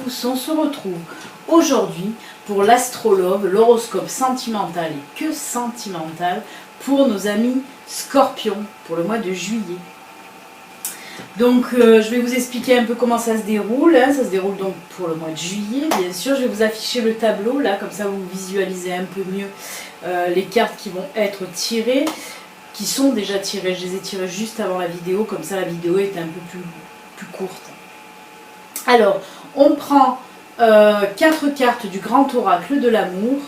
tous, on se retrouve aujourd'hui pour l'astrologue, l'horoscope sentimental et que sentimental pour nos amis Scorpions pour le mois de juillet. Donc je vais vous expliquer un peu comment ça se déroule, hein. Ça se déroule donc pour le mois de juillet, bien sûr. Je vais vous afficher le tableau là, comme ça vous visualisez un peu mieux les cartes qui vont être tirées, qui sont déjà tirées. Je les ai tirées juste avant la vidéo, comme ça la vidéo est un peu plus courte. Alors, on prend 4 cartes du grand oracle de l'amour,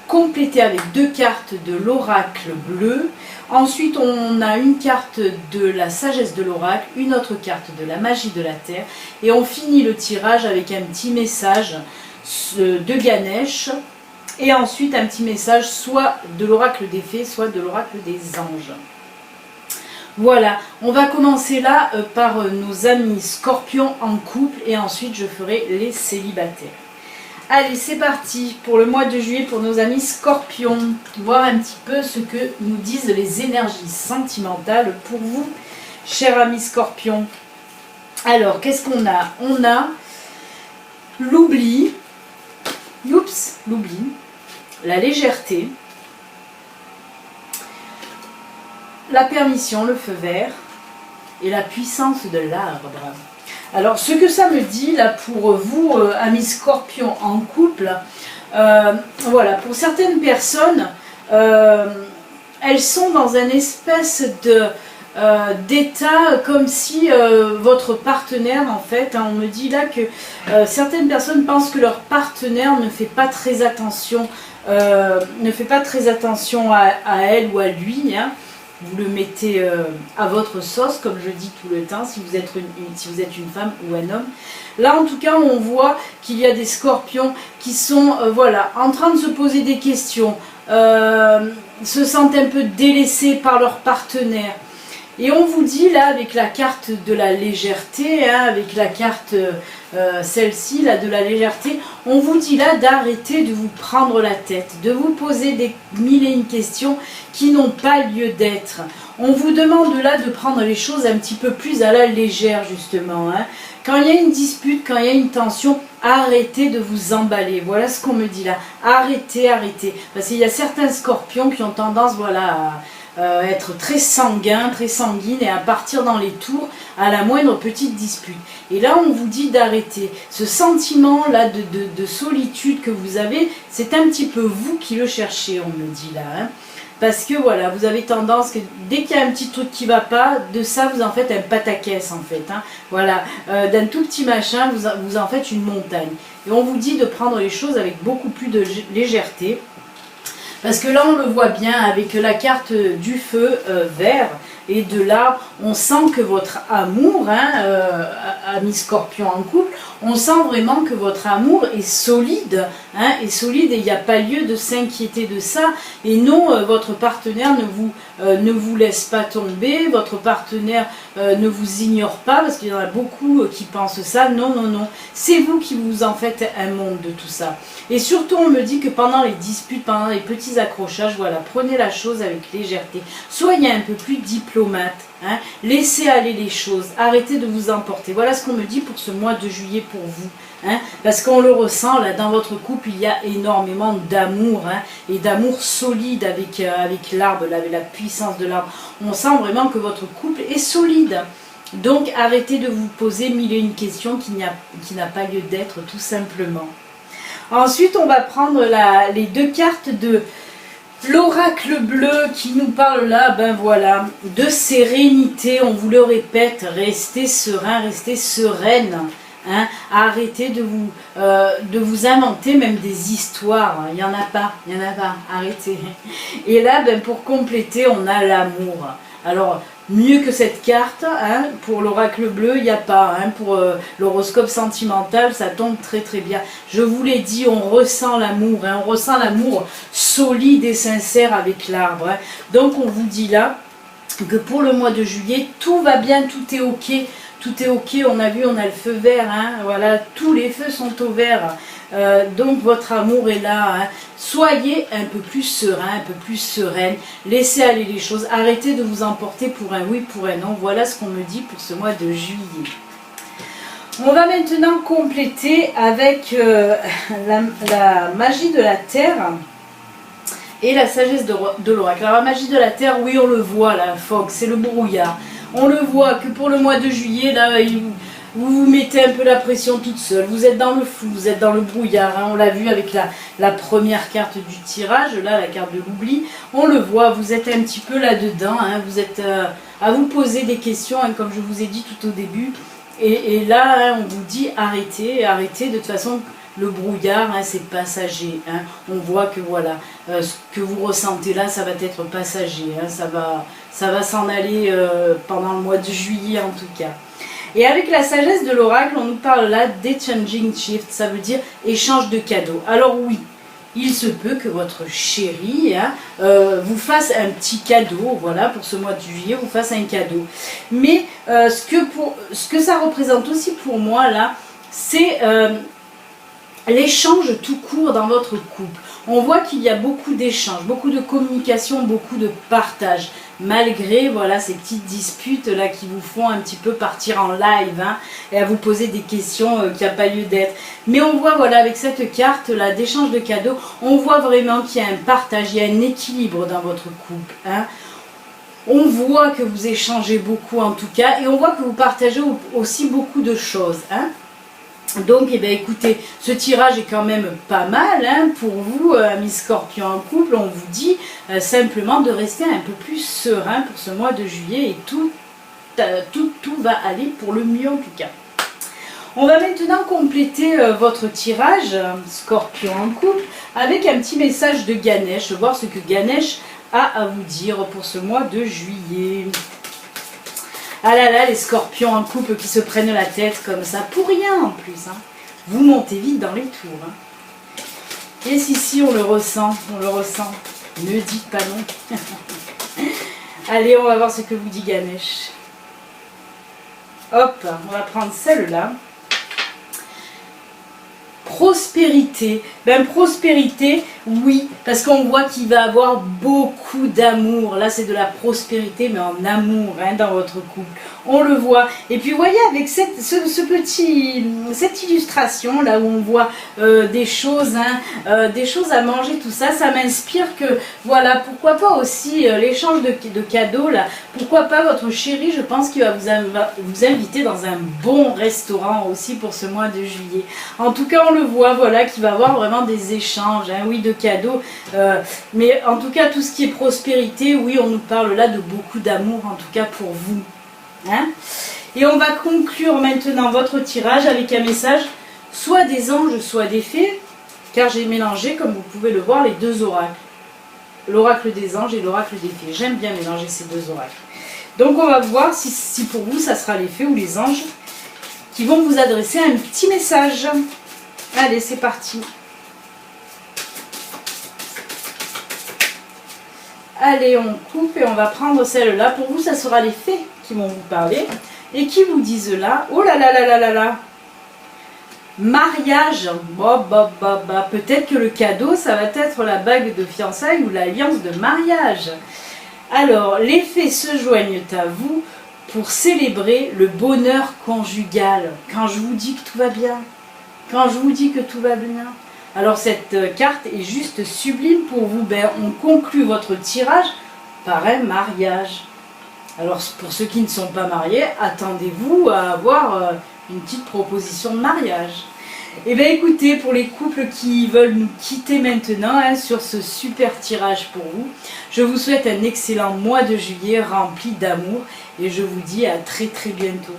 complétées avec 2 cartes de l'oracle bleu. Ensuite, on a une carte de la sagesse de l'oracle, une autre carte de la magie de la terre. Et on finit le tirage avec un petit message de Ganesh. Et ensuite, un petit message soit de l'oracle des fées, soit de l'oracle des anges. Voilà, on va commencer là par nos amis Scorpions en couple. Et ensuite, je ferai les célibataires. Allez, c'est parti pour le mois de juillet pour nos amis Scorpions. Voir un petit peu ce que nous disent les énergies sentimentales pour vous, chers amis Scorpions. Alors, qu'est-ce qu'on a? On a l'oubli, l'oubli, la légèreté, la permission, le feu vert et la puissance de l'arbre. Alors, ce que ça me dit, là, pour vous, amis Scorpions en couple, voilà, pour certaines personnes, elles sont dans un espèce d'état comme si votre partenaire, en fait, hein, on me dit là que certaines personnes pensent que leur partenaire ne fait pas très attention, à elle ou à lui, hein. Vous le mettez à votre sauce, comme je dis tout le temps, si vous êtes une femme ou un homme. Là, en tout cas, on voit qu'il y a des Scorpions qui sont voilà, en train de se poser des questions, se sentent un peu délaissés par leur partenaire. Et on vous dit là, avec la carte de la légèreté, hein, avec la carte, celle-ci, là, de la légèreté, on vous dit là d'arrêter de vous prendre la tête, de vous poser des mille et une questions qui n'ont pas lieu d'être. On vous demande là de prendre les choses un petit peu plus à la légère, justement, hein. Quand il y a une dispute, quand il y a une tension, arrêtez de vous emballer. Voilà ce qu'on me dit là. Arrêtez, arrêtez. Parce qu'il y a certains Scorpions qui ont tendance, voilà, à être très sanguins, très sanguines et à partir dans les tours à la moindre petite dispute. Et là, on vous dit d'arrêter. Ce sentiment-là de solitude que vous avez, c'est un petit peu vous qui le cherchez, on me dit là, hein. Parce que voilà, vous avez tendance, que dès qu'il y a un petit truc qui ne va pas, de ça vous en faites un pataquès en fait, hein. Voilà, d'un tout petit machin, vous en faites une montagne. Et on vous dit de prendre les choses avec beaucoup plus de légèreté. Parce que là, on le voit bien avec la carte du feu vert. Et de là, on sent que votre amour, hein, amis Scorpions en couple, on sent vraiment que votre amour est solide, hein, et il n'y a pas lieu de s'inquiéter de ça. Et non, votre partenaire ne vous laisse pas tomber, votre partenaire ne vous ignore pas, parce qu'il y en a beaucoup qui pensent ça. Non, non, non, c'est vous qui vous en faites un monde de tout ça. Et surtout, on me dit que pendant les disputes, pendant les petits accrochages, voilà, prenez la chose avec légèreté. Soyez un peu plus diplomate, hein, laissez aller les choses, arrêtez de vous emporter. Voilà ce qu'on me dit pour ce mois de juillet pour vous, hein, parce qu'on le ressent, là, dans votre couple, il y a énormément d'amour, hein, et d'amour solide avec l'arbre, avec la puissance de l'arbre. On sent vraiment que votre couple est solide. Donc, arrêtez de vous poser mille et une questions qui n'a pas lieu d'être, tout simplement. Ensuite, on va prendre les 2 cartes de l'oracle bleu qui nous parle là, ben voilà, de sérénité. On vous le répète, restez serein, restez sereine, hein. Arrêtez de vous inventer même des histoires. Il n'y en a pas, arrêtez. Et là, ben, pour compléter, on a l'amour. Alors, mieux que cette carte, hein, pour l'oracle bleu, il n'y a pas, hein, pour l'horoscope sentimental, ça tombe très très bien. Je vous l'ai dit, on ressent l'amour, hein, on ressent l'amour solide et sincère avec l'arbre, hein. Donc on vous dit là que pour le mois de juillet, tout va bien, tout est ok. Tout est ok, on a vu, on a le feu vert, hein, voilà, tous les feux sont au vert. Donc votre amour est là, hein. Soyez un peu plus serein, un peu plus sereine, laissez aller les choses, arrêtez de vous emporter pour un oui, pour un non. Voilà ce qu'on me dit pour ce mois de juillet. On va maintenant compléter avec la magie de la terre et la sagesse de l'oracle. Alors la magie de la terre, oui on le voit, la fog, c'est le brouillard. On le voit que pour le mois de juillet, là, vous vous mettez un peu la pression toute seule. Vous êtes dans le flou, vous êtes dans le brouillard. Hein. On l'a vu avec la première carte du tirage, là, la carte de l'oubli. On le voit, vous êtes un petit peu là-dedans. Hein. Vous êtes à vous poser des questions, hein, comme je vous ai dit tout au début. Et là, hein, on vous dit arrêtez, arrêtez. De toute façon, le brouillard, hein, c'est passager. Hein. On voit que voilà, ce que vous ressentez là, ça va être passager. Hein. Ça va s'en aller pendant le mois de juillet en tout cas. Et avec la sagesse de l'oracle, on nous parle là d'exchanging shift, ça veut dire échange de cadeaux. Alors oui, il se peut que votre chérie hein, vous fasse un petit cadeau, voilà, pour ce mois de juillet, vous fasse un cadeau. Mais ce que ça représente aussi pour moi là, c'est l'échange tout court dans votre couple. On voit qu'il y a beaucoup d'échanges, beaucoup de communication, beaucoup de partage. Malgré voilà, ces petites disputes là qui vous font un petit peu partir en live hein, et à vous poser des questions qui n'ont pas lieu d'être. Mais on voit voilà, avec cette carte là d'échange de cadeaux, on voit vraiment qu'il y a un partage, il y a un équilibre dans votre couple. Hein. On voit que vous échangez beaucoup en tout cas et on voit que vous partagez aussi beaucoup de choses. Hein. Donc, eh bien, écoutez, ce tirage est quand même pas mal hein, pour vous, amis Scorpion en couple. On vous dit simplement de rester un peu plus serein pour ce mois de juillet et tout va aller pour le mieux en tout cas. On va maintenant compléter votre tirage, Scorpion en couple, avec un petit message de Ganesh, voir ce que Ganesh a à vous dire pour ce mois de juillet. Ah là là, les scorpions en couple qui se prennent la tête comme ça, pour rien en plus. Hein. Vous montez vite dans les tours. Hein. Et si, on le ressent, on le ressent. Ne dites pas non. Allez, on va voir ce que vous dit Ganesh. Hop, on va prendre celle-là. Prospérité. Ben prospérité, oui, parce qu'on voit qu'il va avoir beaucoup d'amour. Là, c'est de la prospérité, mais en amour hein, dans votre couple. On le voit. Et puis, vous voyez, avec cette illustration, là où on voit des choses à manger, tout ça, ça m'inspire que, voilà, pourquoi pas aussi l'échange de cadeaux, là. Pourquoi pas votre chéri, je pense qu'il va vous inviter dans un bon restaurant aussi pour ce mois de juillet. En tout cas, on le voit, voilà, qu'il va avoir vraiment des échanges, hein, oui, de cadeaux. Mais en tout cas, tout ce qui est prospérité, oui, on nous parle là de beaucoup d'amour, en tout cas pour vous. Hein? Et on va conclure maintenant votre tirage avec un message, soit des anges, soit des fées, car j'ai mélangé, comme vous pouvez le voir, les deux oracles. L'oracle des anges et l'oracle des fées. J'aime bien mélanger ces deux oracles. Donc on va voir si pour vous, ça sera les fées ou les anges qui vont vous adresser un petit message. Allez, c'est parti. Allez, on coupe et on va prendre celle-là. Pour vous, ça sera les fées qui vont vous parler et qui vous disent là, oh là là là là là là, mariage, peut-être que le cadeau, ça va être la bague de fiançailles ou l'alliance de mariage. Alors, les fées se joignent à vous pour célébrer le bonheur conjugal. Quand je vous dis que tout va bien, quand je vous dis que tout va bien. Alors cette carte est juste sublime pour vous. Ben, on conclut votre tirage par un mariage. Alors pour ceux qui ne sont pas mariés, attendez-vous à avoir une petite proposition de mariage. Et bien écoutez, pour les couples qui veulent nous quitter maintenant hein, sur ce super tirage pour vous, je vous souhaite un excellent mois de juillet rempli d'amour et je vous dis à très très bientôt.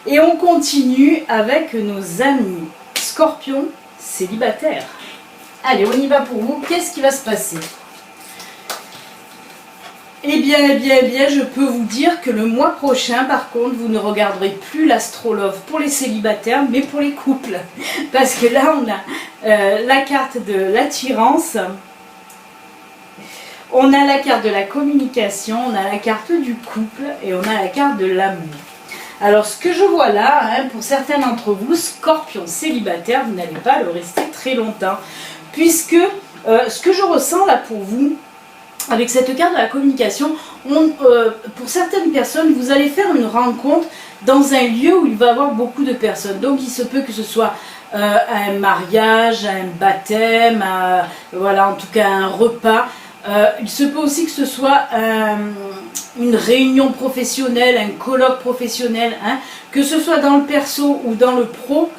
Et on continue avec nos amis Scorpion célibataires. Allez, on y va pour vous. Qu'est-ce qui va se passer ? Eh bien, je peux vous dire que le mois prochain, par contre, vous ne regarderez plus l'Astrolove pour les célibataires, mais pour les couples. Parce que là, on a la carte de l'attirance, on a la carte de la communication, on a la carte du couple et on a la carte de l'amour. Alors, ce que je vois là, hein, pour certains d'entre vous, Scorpion célibataire, vous n'allez pas le rester très longtemps. Puisque ce que je ressens là pour vous, avec cette carte de la communication, pour certaines personnes, vous allez faire une rencontre dans un lieu où il va y avoir beaucoup de personnes. Donc il se peut que ce soit un mariage, un baptême, voilà, en tout cas un repas. Il se peut aussi que ce soit une réunion professionnelle, un colloque professionnel, hein, que ce soit dans le perso ou dans le pro,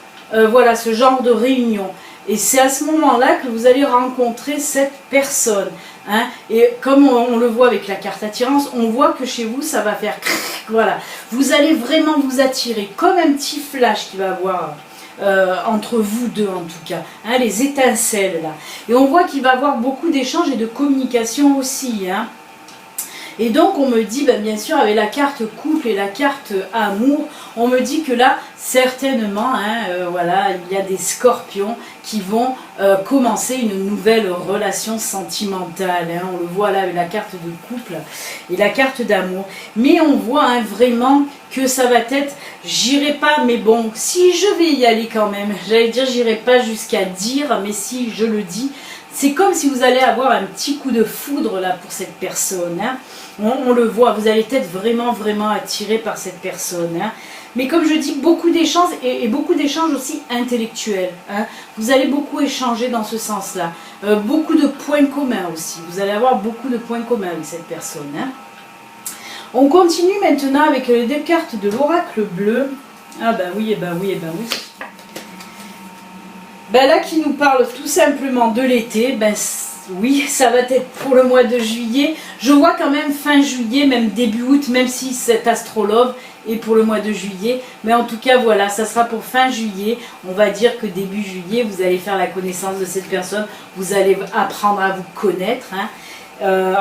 voilà, ce genre de réunion. Et c'est à ce moment-là que vous allez rencontrer cette personne. Hein. Et comme on le voit avec la carte attirance, on voit que chez vous, ça va faire... Voilà. Vous allez vraiment vous attirer, comme un petit flash qui va avoir entre vous deux en tout cas. Hein, les étincelles là. Et on voit qu'il va y avoir beaucoup d'échanges et de communication aussi. Hein. Et donc on me dit, bien sûr, avec la carte couple et la carte amour, on me dit que là, certainement, hein, voilà, il y a des scorpions qui vont commencer une nouvelle relation sentimentale. Hein. On le voit là avec la carte de couple et la carte d'amour. Mais on voit hein, vraiment que ça va être, j'irai pas, mais bon, si je vais y aller quand même, j'allais dire, j'irai pas jusqu'à dire, mais si je le dis, c'est comme si vous allez avoir un petit coup de foudre là pour cette personne. Hein. On le voit, vous allez être vraiment, vraiment attiré par cette personne. Hein. Mais comme je dis, beaucoup d'échanges et beaucoup d'échanges aussi intellectuels. Hein. Vous allez beaucoup échanger dans ce sens-là. Beaucoup de points communs aussi. Vous allez avoir beaucoup de points communs avec cette personne. Hein. On continue maintenant avec les deux cartes de l'oracle bleu. Ah ben oui, et ben oui, et ben oui. Ben là qui nous parle tout simplement de l'été, ben oui, ça va être pour le mois de juillet. Je vois quand même fin juillet, même début août, même si cet astrologue est pour le mois de juillet. Mais en tout cas, voilà, ça sera pour fin juillet. On va dire que début juillet, vous allez faire la connaissance de cette personne. Vous allez apprendre à vous connaître. Hein.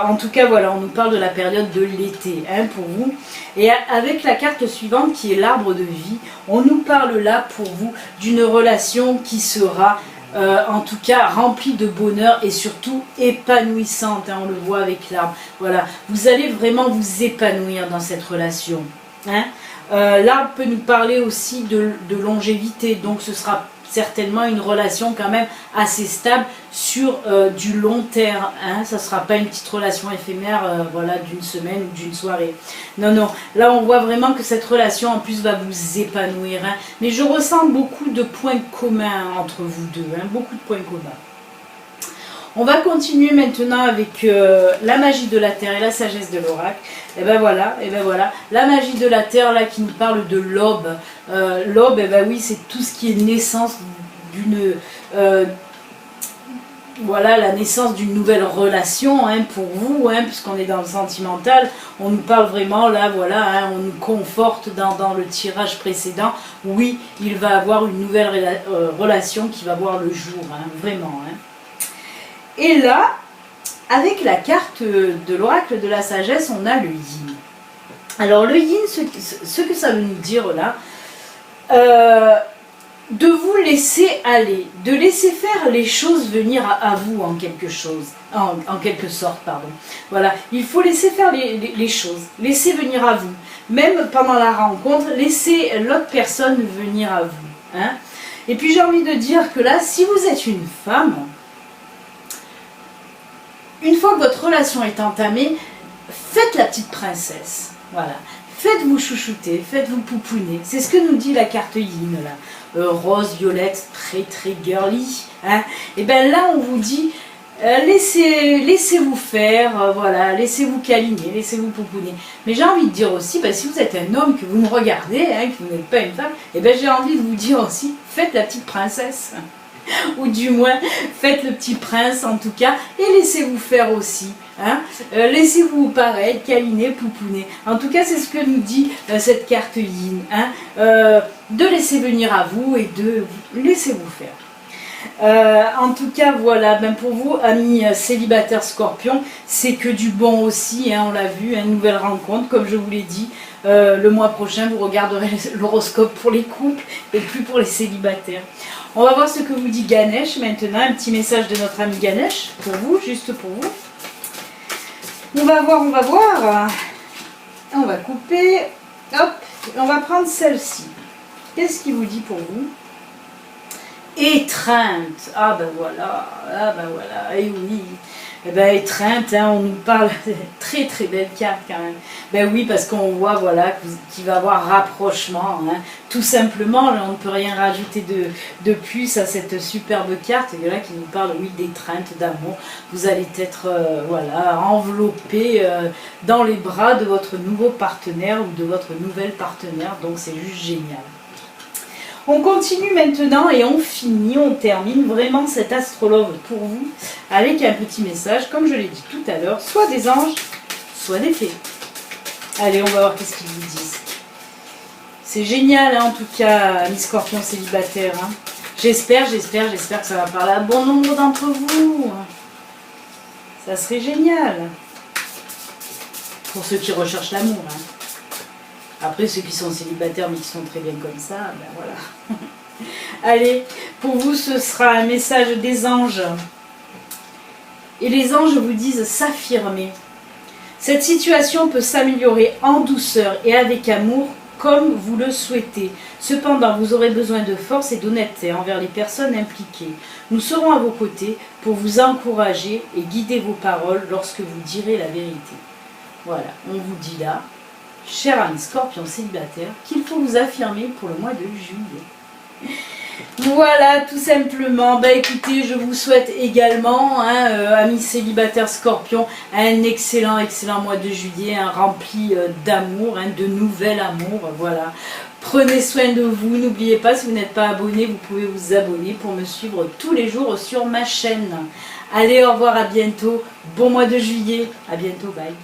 En tout cas, voilà, on nous parle de la période de l'été hein, pour vous. Et avec la carte suivante qui est l'arbre de vie, on nous parle là pour vous d'une relation qui sera en tout cas remplie de bonheur et surtout épanouissante. Hein, on le voit avec l'arbre. Voilà, vous allez vraiment vous épanouir dans cette relation. Hein. L'arbre peut nous parler aussi de longévité, donc ce sera certainement une relation quand même assez stable sur du long terme. Hein. Ça ne sera pas une petite relation éphémère voilà, d'une semaine ou d'une soirée. Non, non. Là, on voit vraiment que cette relation, en plus, va vous épanouir. Hein. Mais je ressens beaucoup de points communs entre vous deux. Hein. Beaucoup de points communs. On va continuer maintenant avec la magie de la terre et la sagesse de l'oracle. Et ben voilà, la magie de la terre là qui nous parle de l'aube. L'aube, et ben oui, c'est tout ce qui est naissance d'une voilà, la naissance d'une nouvelle relation hein, pour vous, hein, puisqu'on est dans le sentimental. On nous parle vraiment là, voilà, hein, on nous conforte dans le tirage précédent. Oui, il va avoir une nouvelle relation qui va voir le jour, hein, vraiment. Hein. Et là, avec la carte de l'oracle de la sagesse, on a le yin. Alors le yin, ce que ça veut nous dire là, de vous laisser aller, de laisser faire les choses venir à vous en quelque sorte, pardon. Voilà, il faut laisser faire les choses, laisser venir à vous. Même pendant la rencontre, laissez l'autre personne venir à vous. Hein. Et puis j'ai envie de dire que là, si vous êtes une femme, une fois que votre relation est entamée, faites la petite princesse. Voilà. Faites-vous chouchouter, faites-vous pouponner. C'est ce que nous dit la carte yin là. Rose, violette, très très girly. Hein. Et bien là, on vous dit, laissez-vous faire, voilà, laissez-vous câliner, laissez-vous pouponner. Mais j'ai envie de dire aussi, si vous êtes un homme, que vous me regardez, hein, que vous n'êtes pas une femme, et ben j'ai envie de vous dire aussi, faites la petite princesse. Ou du moins, faites le petit prince en tout cas, et laissez-vous faire aussi. Hein. Laissez-vous pareil, câliner, pouponner. En tout cas, c'est ce que nous dit cette carte yin. Hein. De laisser venir à vous et de laissez-vous faire. En tout cas, voilà, ben pour vous, amis célibataires scorpions, c'est que du bon aussi, hein, on l'a vu, une nouvelle rencontre, comme je vous l'ai dit. Le mois prochain, vous regarderez l'horoscope pour les couples et plus pour les célibataires. On va voir ce que vous dit Ganesh maintenant, un petit message de notre ami Ganesh, pour vous, juste pour vous. On va voir, on va voir. On va couper, hop, on va prendre celle-ci. Qu'est-ce qu'il vous dit pour vous? Étreinte. Ah ben voilà, et oui. Eh ben, étreinte, hein, on nous parle, très très belle carte quand même. Ben oui, parce qu'on voit voilà, qu'il va y avoir rapprochement, hein. Tout simplement, on ne peut rien rajouter de plus à cette superbe carte là, qui nous parle, oui, d'étreinte, d'amour. Vous allez être voilà, enveloppé dans les bras de votre nouveau partenaire ou de votre nouvelle partenaire, donc c'est juste génial. On continue maintenant et on finit, on termine vraiment cet astrologue pour vous avec un petit message, comme je l'ai dit tout à l'heure, soit des anges, soit des fées. Allez, on va voir qu'est-ce qu'ils vous disent. C'est génial, hein, en tout cas, mes scorpions célibataires. Hein. J'espère que ça va parler à bon nombre d'entre vous. Ça serait génial. Pour ceux qui recherchent l'amour. Hein. Après, ceux qui sont célibataires mais qui sont très bien comme ça, ben voilà. Allez, pour vous, ce sera un message des anges. Et les anges vous disent s'affirmer. Cette situation peut s'améliorer en douceur et avec amour comme vous le souhaitez. Cependant, vous aurez besoin de force et d'honnêteté envers les personnes impliquées. Nous serons à vos côtés pour vous encourager et guider vos paroles lorsque vous direz la vérité. Voilà, on vous dit là, cher ami scorpion célibataire, qu'il faut vous affirmer pour le mois de juillet. Voilà, tout simplement. Bah écoutez, je vous souhaite également, hein, amis célibataires scorpions, un excellent mois de juillet, rempli d'amour, hein, de nouvel amour. Voilà. Prenez soin de vous. N'oubliez pas, si vous n'êtes pas abonné, vous pouvez vous abonner pour me suivre tous les jours sur ma chaîne. Allez, au revoir, à bientôt. Bon mois de juillet. À bientôt, bye.